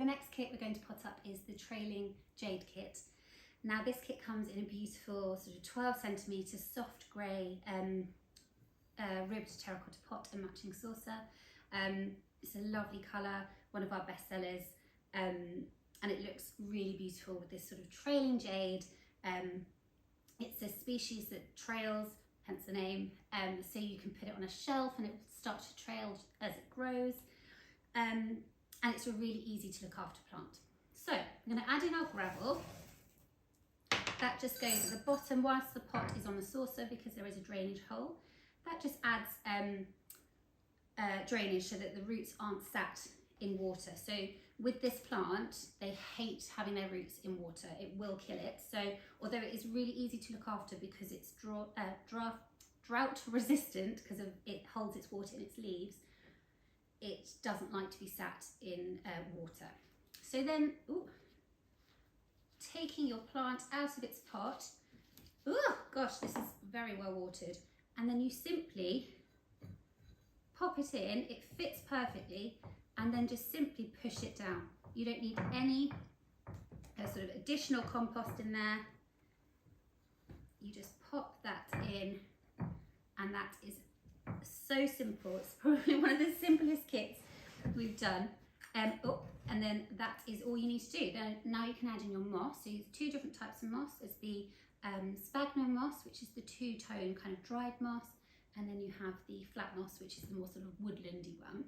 the next kit we're going to put up is the Trailing Jade kit. Now this kit comes in a beautiful sort of 12 centimetre soft grey ribbed terracotta pot and matching saucer. It's a lovely colour, one of our best sellers, and it looks really beautiful with this sort of trailing jade. It's a species that trails, hence the name, so you can put it on a shelf and it will start to trail as it grows, and it's a really easy to look after plant. So I'm going to add in our gravel. That just goes at the bottom whilst the pot is on the saucer because there is a drainage hole. That just adds drainage so that the roots aren't sat in water. So with this plant, they hate having their roots in water. It will kill it. So although it is really easy to look after because it's drought resistant because it holds its water in its leaves, it doesn't like to be sat in water. So then, taking your plant out of its pot, oh gosh, this is very well watered, and then you simply pop it in, it fits perfectly, and then just simply push it down. You don't need any sort of additional compost in there. You just pop that in, and that is so simple. It's probably one of the simplest kits we've done. And then that is all you need to do. Then now you can add in your moss. So there's two different types of moss. There's the sphagnum moss, which is the two-tone kind of dried moss, and then you have the flat moss, which is the more sort of woodlandy one.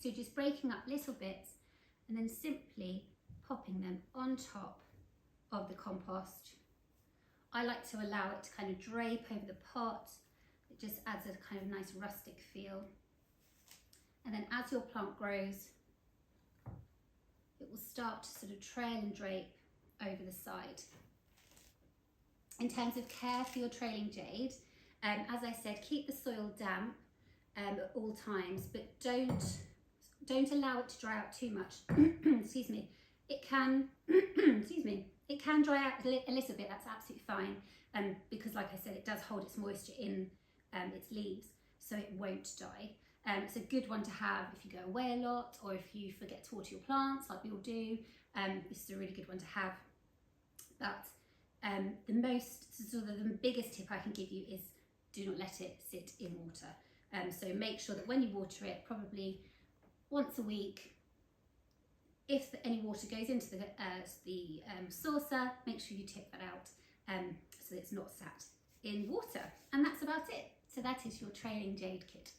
So just breaking up little bits and then simply popping them on top of the compost. I like to allow it to kind of drape over the pot. It just adds a kind of nice rustic feel. And then as your plant grows, it will start to sort of trail and drape over the side. In terms of care for your trailing jade, as I said, keep the soil damp at all times, but don't allow it to dry out too much. Excuse me. It can it can dry out a little bit. That's absolutely fine, because like I said, it does hold its moisture in its leaves, so it won't die. It's a good one to have if you go away a lot or if you forget to water your plants, like we all do. This is a really good one to have. But the biggest tip I can give you is do not let it sit in water. So make sure that when you water it, probably once a week, if any water goes into the saucer, make sure you tip that out so that it's not sat in water. And that's about it. So that is your Trailing Jade kit.